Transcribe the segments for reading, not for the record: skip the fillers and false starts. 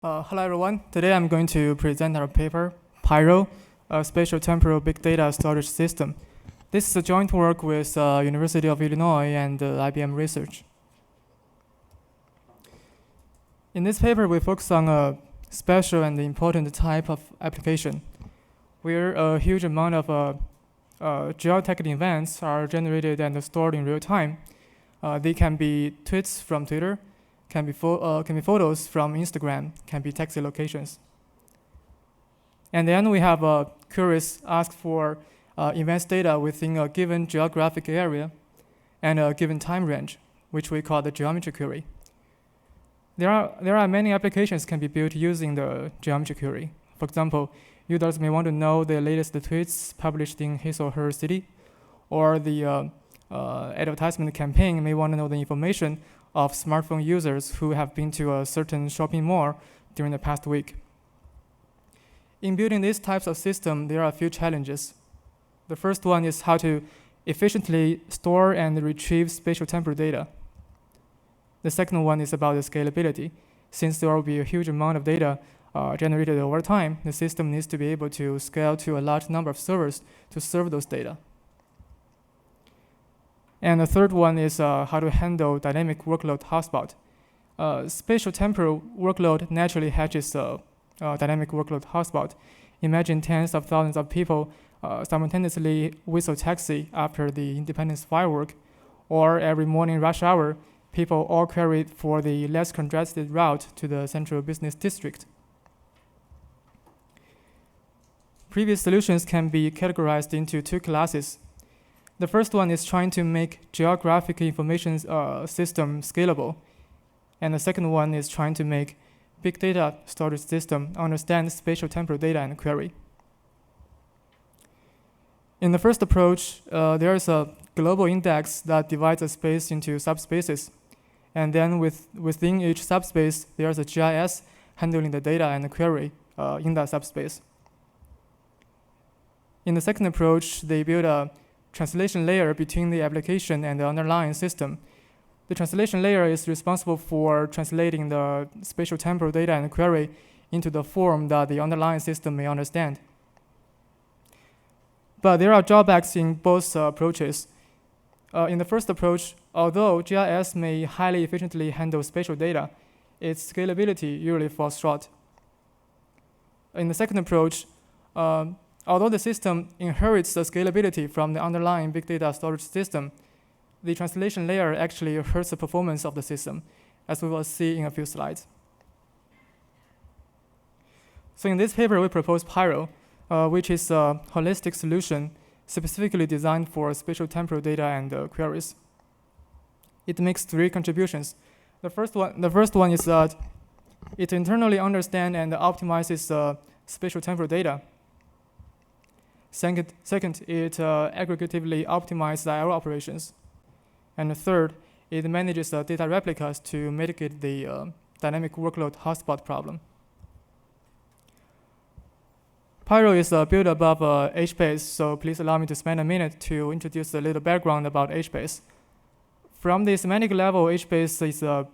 Hello everyone. Today I'm going to present our paper, Pyro, a Spatial-Temporal Big Data Storage System. This is a joint work with University of Illinois and IBM Research. In this paper, we focus on a special and important type of application, where a huge amount of geotechnical events are generated and stored in real time. They can be tweets from Twitter, can be photos from Instagram, can be taxi locations. And then we have queries asked for events data within a given geographic area and a given time range, which we call the geometry query. There are many applications can be built using the geometry query. For example, users may want to know the latest tweets published in his or her city, or the advertisement campaign may want to know the information of smartphone users who have been to a certain shopping mall during the past week. In building these types of systems, there are a few challenges. The first one is how to efficiently store and retrieve spatial-temporal data. The second one is about the scalability. Since there will be a huge amount of data generated over time, the system needs to be able to scale to a large number of servers to serve those data. And the third one is how to handle dynamic workload hotspot. Spatial-temporal workload naturally hatches a dynamic workload hotspot. Imagine tens of thousands of people simultaneously whistle taxi after the Independence firework, or every morning rush hour, people all query for the less congested route to the central business district. Previous solutions can be categorized into two classes. The first one is trying to make geographic information system scalable. And the second one is trying to make big data storage system understand spatial-temporal data and query. In the first approach, there is a global index that divides a space into subspaces. And then within each subspace, there's a GIS handling the data and the query in that subspace. In the second approach, they build a translation layer between the application and the underlying system. The translation layer is responsible for translating the spatial-temporal data and query into the form that the underlying system may understand. But there are drawbacks in both approaches. In the first approach, although GIS may highly efficiently handle spatial data, its scalability usually falls short. In the second approach, although the system inherits the scalability from the underlying big data storage system, the translation layer actually hurts the performance of the system, as we will see in a few slides. So in this paper, we propose Pyro, which is a holistic solution specifically designed for spatial-temporal data and queries. It makes three contributions. The first one is that it internally understands and optimizes spatial-temporal data. Second, it aggregatively optimizes IO operations. And the third, it manages data replicas to mitigate the dynamic workload hotspot problem. Pyro is built above HBase, so please allow me to spend a minute to introduce a little background about HBase. From the semantic level, HBase is a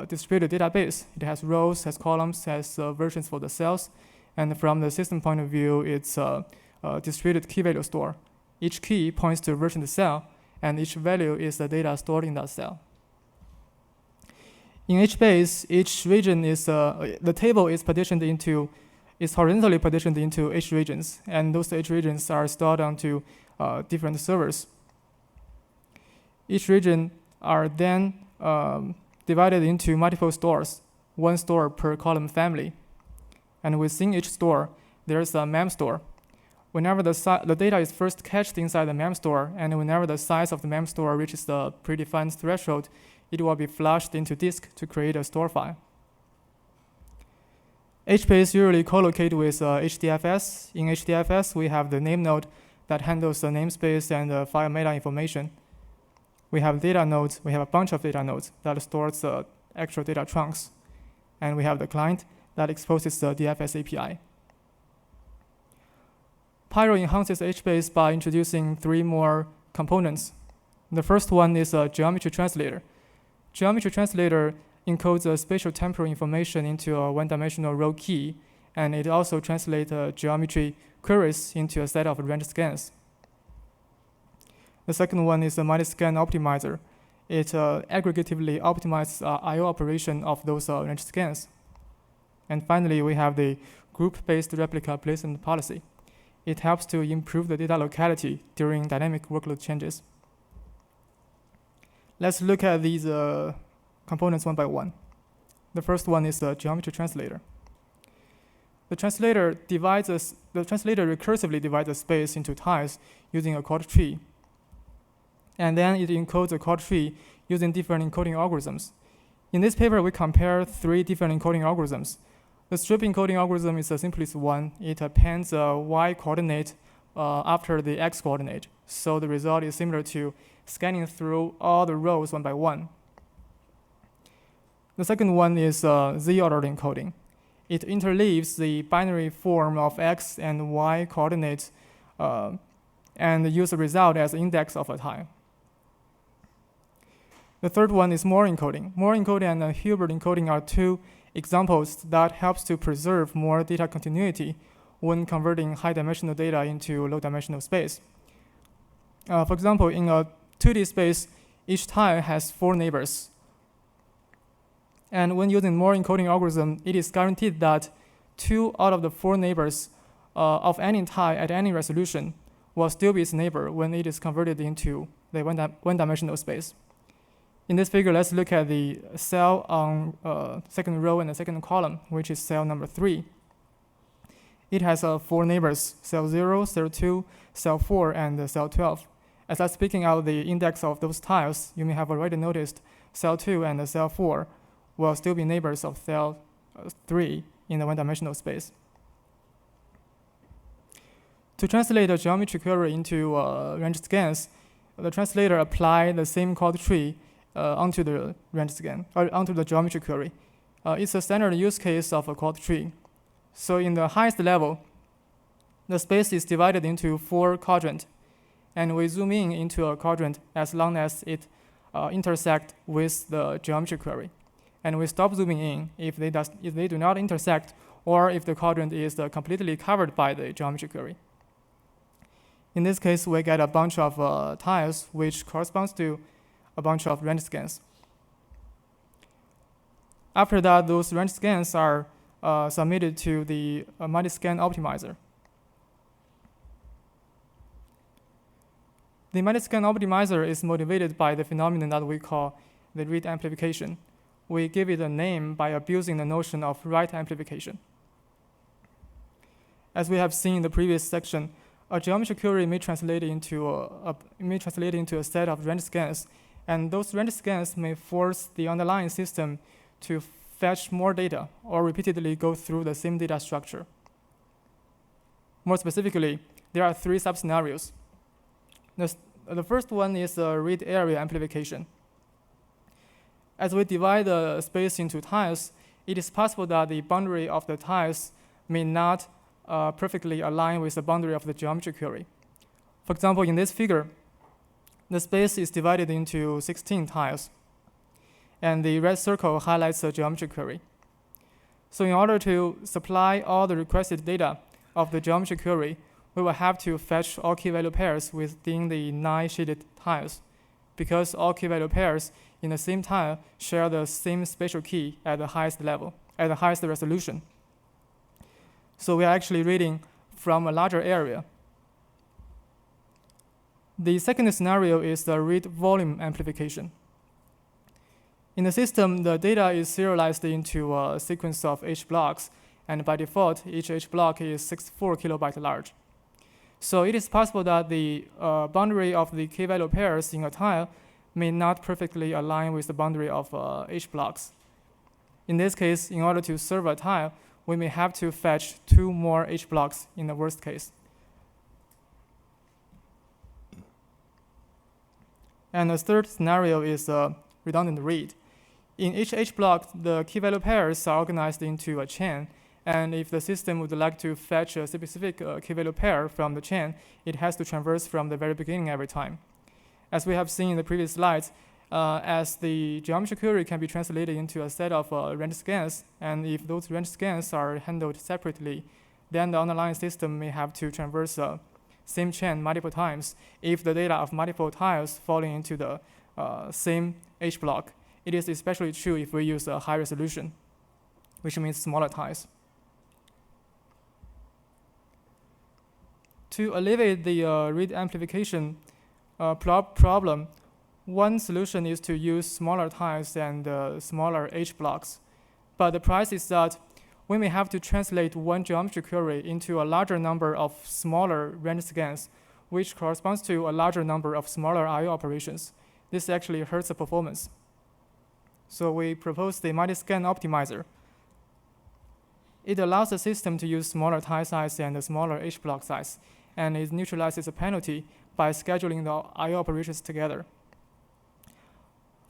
distributed database. It has rows, has columns, has versions for the cells. And from the system point of view, it's a distributed key value store. Each key points to a version of the cell, and each value is the data stored in that cell. In HBase, each region is the table is horizontally partitioned into H regions, and those H regions are stored onto different servers. Each region are then divided into multiple stores, one store per column family. And within each store, there's a mem store. Whenever the data is first cached inside the mem store, and whenever the size of the mem store reaches the predefined threshold, it will be flushed into disk to create a store file. HBase usually co-locate with HDFS. In HDFS, we have the name node that handles the namespace and the file meta information. We have data nodes. We have a bunch of data nodes that stores the actual data trunks. And we have the client that exposes the DFS API. Pyro enhances HBase by introducing three more components. The first one is a geometry translator. Geometry translator encodes a spatial-temporal information into a one-dimensional row key, and it also translates geometry queries into a set of range scans. The second one is the multi-scan optimizer. It aggregatively optimizes I/O operation of those range scans. And finally, we have the group-based replica placement policy. It helps to improve the data locality during dynamic workload changes. Let's look at these components one by one. The first one is the geometry translator. The translator recursively divides a space into tiles using a chord tree. And then it encodes a chord tree using different encoding algorithms. In this paper, we compare 3 different encoding algorithms. The strip encoding algorithm is the simplest one. It appends a y coordinate after the x coordinate. So the result is similar to scanning through all the rows one by one. The second one is z-ordered encoding. It interleaves the binary form of x and y coordinates and use the result as the index of a tile. The third one is Moore encoding. Moore encoding and Hilbert encoding are 2 examples that helps to preserve more data continuity when converting high-dimensional data into low-dimensional space. For example, in a 2D space, each tile has 4 neighbors. And when using Moore encoding algorithm, it is guaranteed that 2 out of the 4 neighbors of any tile at any resolution will still be its neighbor when it is converted into the one-dimensional space. In this figure, let's look at the cell on second row and the second column, which is cell number 3. It has 4 neighbors, cell 0, cell 2, cell 4, and cell 12. As I'm speaking out the index of those tiles, you may have already noticed cell 2 and cell 4 will still be neighbors of cell 3 in the one-dimensional space. To translate a geometry query into range scans, the translator applies the same chord tree onto the range scan, or onto the geometry query. It's a standard use case of a chord tree. So in the highest level, the space is divided into 4 quadrants, and we zoom in into a quadrant as long as it intersects with the geometry query. And we stop zooming in if they do not intersect, or if the quadrant is completely covered by the geometry query. In this case, we get a bunch of tiles, which corresponds to a bunch of range scans. After that, those range scans are submitted to the multi-scan optimizer. The multi-scan optimizer is motivated by the phenomenon that we call the read amplification. We give it a name by abusing the notion of write amplification. As we have seen in the previous section, a geometry query may translate into a set of range scans, and those range scans may force the underlying system to fetch more data or repeatedly go through the same data structure. More specifically, there are 3 sub-scenarios. The first one is the read area amplification. As we divide the space into tiles, it is possible that the boundary of the tiles may not perfectly align with the boundary of the geometry query. For example, in this figure, the space is divided into 16 tiles, and the red circle highlights the geometry query. So in order to supply all the requested data of the geometry query, we will have to fetch all key value pairs within the 9 shaded tiles, because all key value pairs in the same tile share the same spatial key at the highest level, at the highest resolution. So we are actually reading from a larger area. The second scenario is the read volume amplification. In the system, the data is serialized into a sequence of HBlocks, and by default, each HBlock is 64 kilobyte large. So it is possible that the boundary of the key value pairs in a tile may not perfectly align with the boundary of HBlocks. In this case, in order to serve a tile, we may have to fetch 2 more HBlocks in the worst case. And the third scenario is redundant read. In each HBlock, the key value pairs are organized into a chain, and if the system would like to fetch a specific key value pair from the chain, it has to traverse from the very beginning every time. As we have seen in the previous slides, as the geometry query can be translated into a set of range scans, and if those range scans are handled separately, then the underlying system may have to traverse the same chain multiple times if the data of multiple tiles falling into the same H block. It is especially true if we use a high resolution, which means smaller tiles. To alleviate the read amplification problem, one solution is to use smaller tiles and smaller H blocks. But the price is that we may have to translate one geometry query into a larger number of smaller range scans, which corresponds to a larger number of smaller I/O operations. This actually hurts the performance. So we propose the multi-scan optimizer. It allows the system to use smaller tile size and a smaller H block size, and it neutralizes a penalty by scheduling the I/O operations together.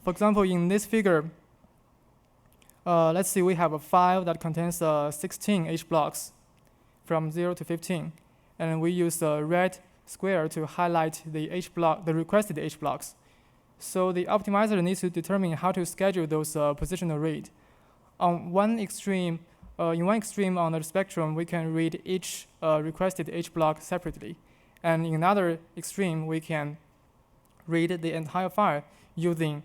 For example, in this figure, let's see, we have a file that contains 16 H blocks from 0 to 15, and we use the red square to highlight the requested H blocks. So the optimizer needs to determine how to schedule those positional read. On one extreme, in one extreme on the spectrum, we can read each requested H block separately, and in another extreme, we can read the entire file using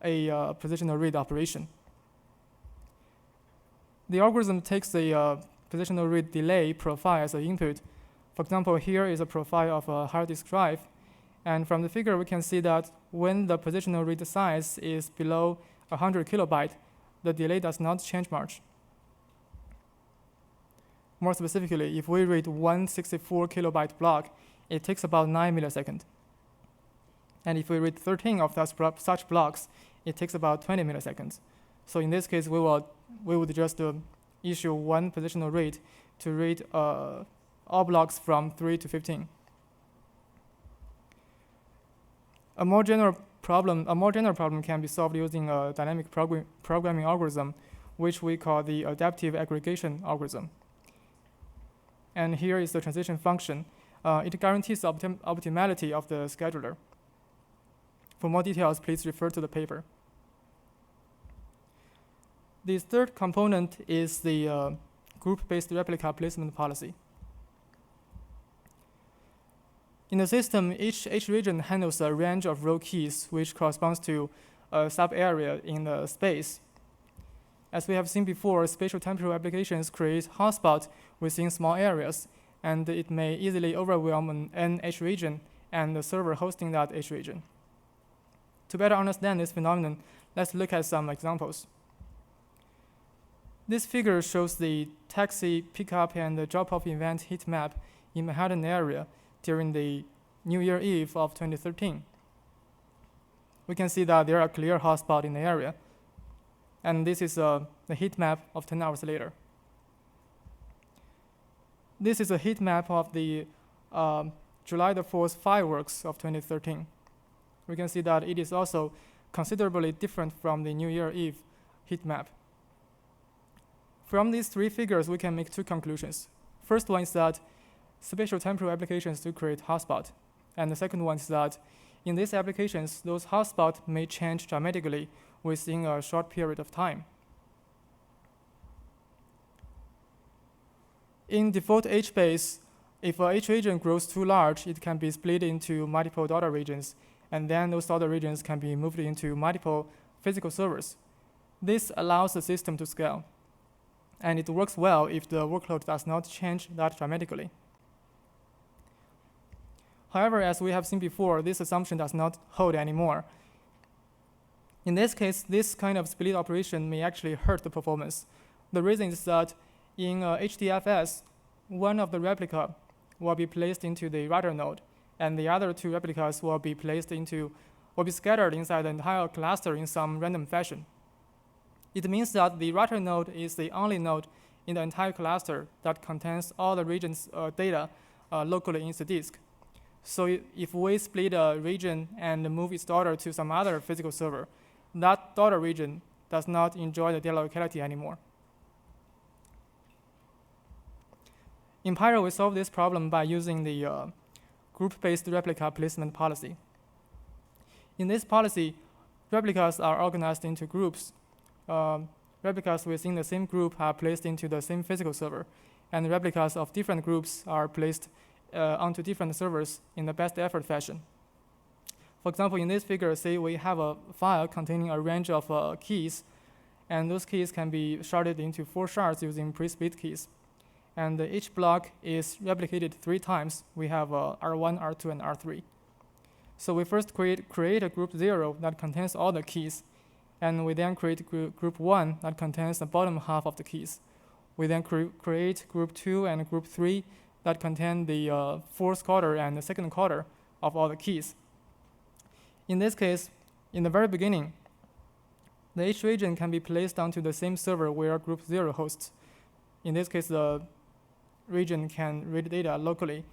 a positional read operation. The algorithm takes the positional read delay profile as an input. For example, here is a profile of a hard disk drive. And from the figure, we can see that when the positional read size is below 100 kilobyte, the delay does not change much. More specifically, if we read one 64 kilobyte block, it takes about 9 milliseconds. And if we read 13 of such blocks, it takes about 20 milliseconds. So in this case, we would just issue one positional read to read all blocks from 3 to 15. A more general problem can be solved using a dynamic programming algorithm, which we call the adaptive aggregation algorithm. And here is the transition function. It guarantees the optimality of the scheduler. For more details, please refer to the paper. The third component is the group-based replica placement policy. In the system, each region handles a range of row keys, which corresponds to a sub-area in the space. As we have seen before, spatial-temporal applications create hotspots within small areas, and it may easily overwhelm an H region and the server hosting that H region. To better understand this phenomenon, let's look at some examples. This figure shows the taxi, pickup, and the drop-off event heat map in Manhattan area during the New Year Eve of 2013. We can see that there are clear hotspots in the area. And this is the heat map of 10 hours later. This is a heat map of the July the 4th fireworks of 2013. We can see that it is also considerably different from the New Year Eve heat map. From these three figures, we can make two conclusions. First one is that spatial-temporal applications do create hotspots. And the second one is that in these applications, those hotspots may change dramatically within a short period of time. In default HBase, if a H region grows too large, it can be split into multiple daughter regions, and then those daughter regions can be moved into multiple physical servers. This allows the system to scale, and it works well if the workload does not change that dramatically. However, as we have seen before, this assumption does not hold anymore. In this case, this kind of split operation may actually hurt the performance. The reason is that in HDFS, one of the replica will be placed into the writer node, and the other two replicas will be scattered inside the entire cluster in some random fashion. It means that the writer node is the only node in the entire cluster that contains all the region's data locally in the disk. So if we split a region and move its daughter to some other physical server, that daughter region does not enjoy the data locality anymore. In Pyro, we solve this problem by using the group-based replica placement policy. In this policy, replicas are organized into groups. Replicas within the same group are placed into the same physical server, and replicas of different groups are placed onto different servers in the best effort fashion. For example, in this figure, say we have a file containing a range of keys, and those keys can be sharded into 4 shards using pre-split keys. And each block is replicated 3 times. We have R1, R2, and R3. So we first create a group 0 that contains all the keys, and we then create group 1 that contains the bottom half of the keys. We then create group 2 and group 3 that contain the fourth quarter and the second quarter of all the keys. In this case, in the very beginning, the H region can be placed onto the same server where group 0 hosts. In this case, the region can read data locally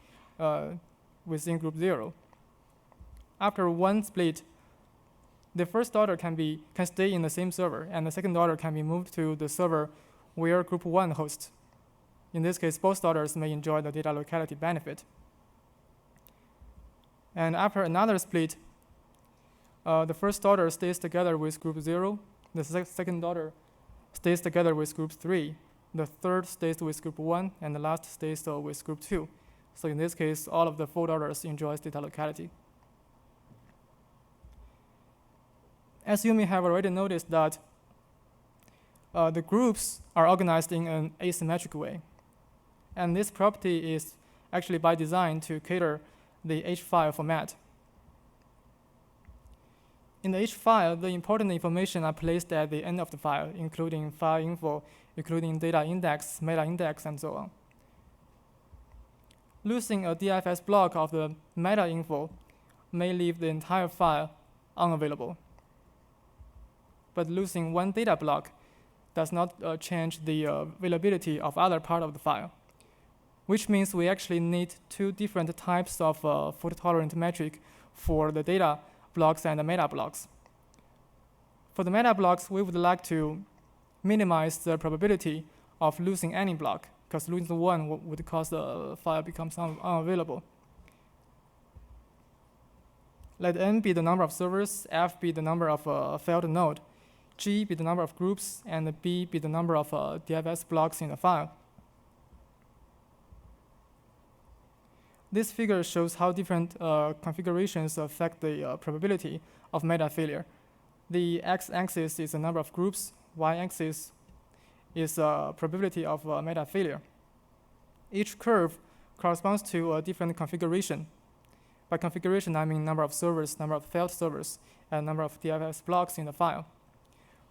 within group 0. After one split, the first order can stay in the same server, and the second order can be moved to the server where group 1 hosts. In this case, both orders may enjoy the data locality benefit. And after another split, the first order stays together with group 0, the second order stays together with group 3, the third stays with group 1, and the last stays with group 2. So in this case, all of the 4 orders enjoys data locality. As you may have already noticed that the groups are organized in an asymmetric way. And this property is actually by design to cater the H file format. In the H file, the important information are placed at the end of the file, including file info, including data index, meta index, and so on. Losing a DFS block of the meta info may leave the entire file unavailable. But losing one data block does not change the availability of other part of the file, which means we actually need 2 different types of fault-tolerant metric for the data blocks and the meta blocks. For the meta blocks, we would like to minimize the probability of losing any block, because losing one would cause the file becomes unavailable. Let n be the number of servers, f be the number of failed node, g be the number of groups, and b be the number of DFS blocks in the file. This figure shows how different configurations affect the probability of meta failure. The x-axis is the number of groups, y-axis is probability of meta failure. Each curve corresponds to a different configuration. By configuration, I mean number of servers, number of failed servers, and number of DFS blocks in the file.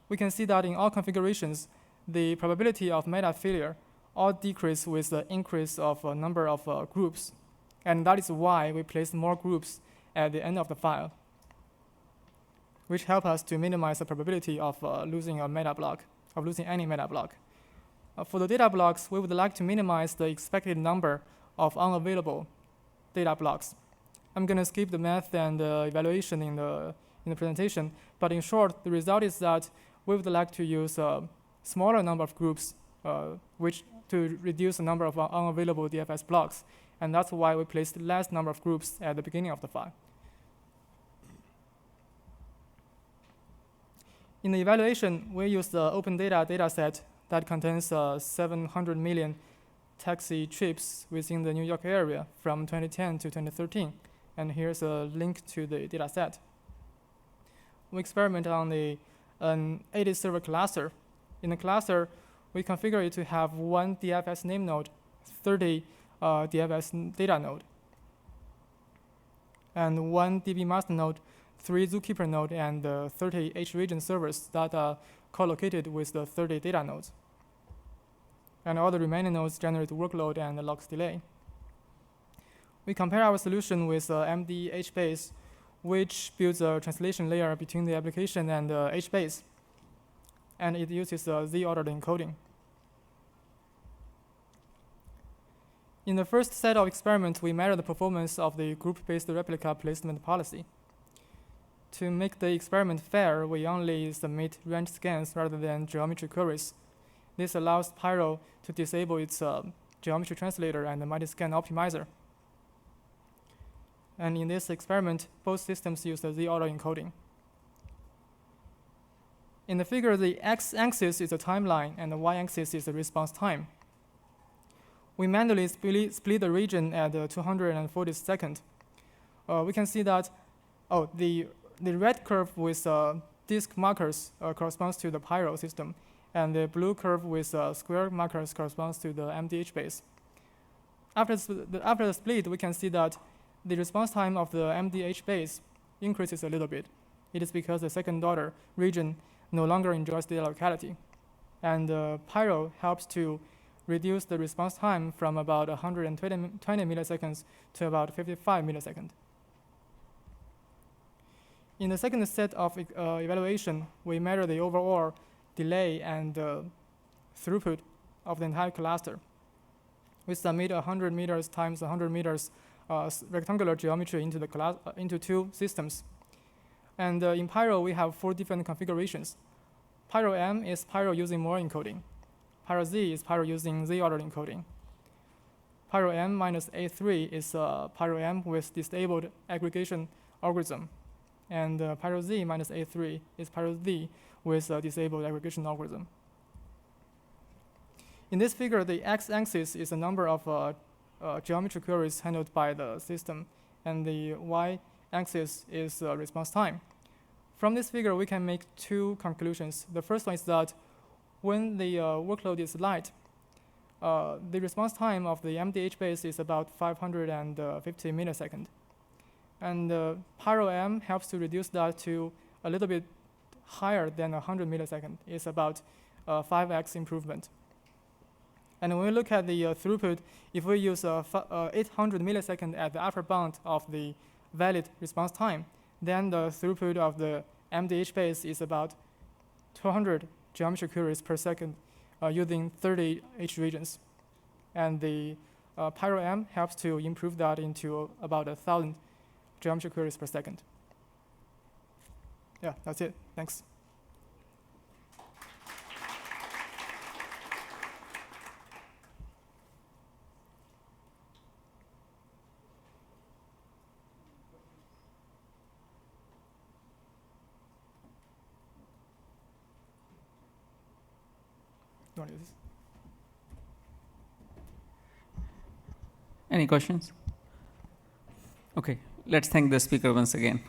We can see that in all configurations, the probability of meta failure all decrease with the increase of a number of groups. And that is why we place more groups at the end of the file, which help us to minimize the probability of losing a meta block, of losing any meta block. For the data blocks, we would like to minimize the expected number of unavailable data blocks. I'm going to skip the math and evaluation in the presentation, but in short, the result is that we would like to use a smaller number of groups which to reduce the number of unavailable DFS blocks. And that's why we placed less number of groups at the beginning of the file. In the evaluation, we used the open data dataset that contains 700 million taxi trips within the New York area from 2010 to 2013. And here's a link to the dataset. We experiment on an 80 server cluster. In the cluster, we configure it to have 1 DFS name node, 30 DFS data node, and 1 DB master node, 3 zookeeper node, and 30 H region servers that are co-located with the 30 data nodes. And all the remaining nodes generate workload and logs delay. We compare our solution with MD HBase, which builds a translation layer between the application and HBase, and it uses Z-ordered encoding. In the first set of experiments, we measure the performance of the group-based replica placement policy. To make the experiment fair, we only submit range scans rather than geometry queries. This allows Pyro to disable its geometry translator and the multi-scan optimizer. And in this experiment, both systems use the Z-order encoding. In the figure, the x-axis is the timeline, and the y-axis is the response time. We manually split the region at 240 seconds. We can see that the red curve with disk markers corresponds to the Pyro system, and the blue curve with square markers corresponds to the MDH base. After the split, we can see that the response time of the MDH base increases a little bit. It is because the second order region no longer enjoys data locality. And Pyro helps to reduce the response time from about 120 milliseconds to about 55 milliseconds. In the second set of evaluation, we measure the overall delay and throughput of the entire cluster. We submit 100 meters times 100 meters rectangular geometry into two systems. And in Pyro, we have 4 different configurations. Pyro M is Pyro using Moore encoding. Pyro Z is Pyro using Z-ordered encoding. Pyro M minus A3 is Pyro M with disabled aggregation algorithm. And Pyro Z minus A3 is Pyro Z with disabled aggregation algorithm. In this figure, the x-axis is the number of geometry queries handled by the system, and the y-axis is response time. From this figure, we can make 2 conclusions. The first one is that when the workload is light, the response time of the MDH base is about 550 milliseconds. And Pyro M helps to reduce that to a little bit higher than 100 milliseconds. It's about 5x improvement. And when we look at the throughput, if we use 800 milliseconds at the upper bound of the valid response time, then the throughput of the MDH base is about 200 geometry queries per second using 30 H regions. And the Pyro M helps to improve that into about 1,000 geometry queries per second. Yeah, that's it. Thanks. You want to use this? Any questions? Okay, let's thank the speaker once again.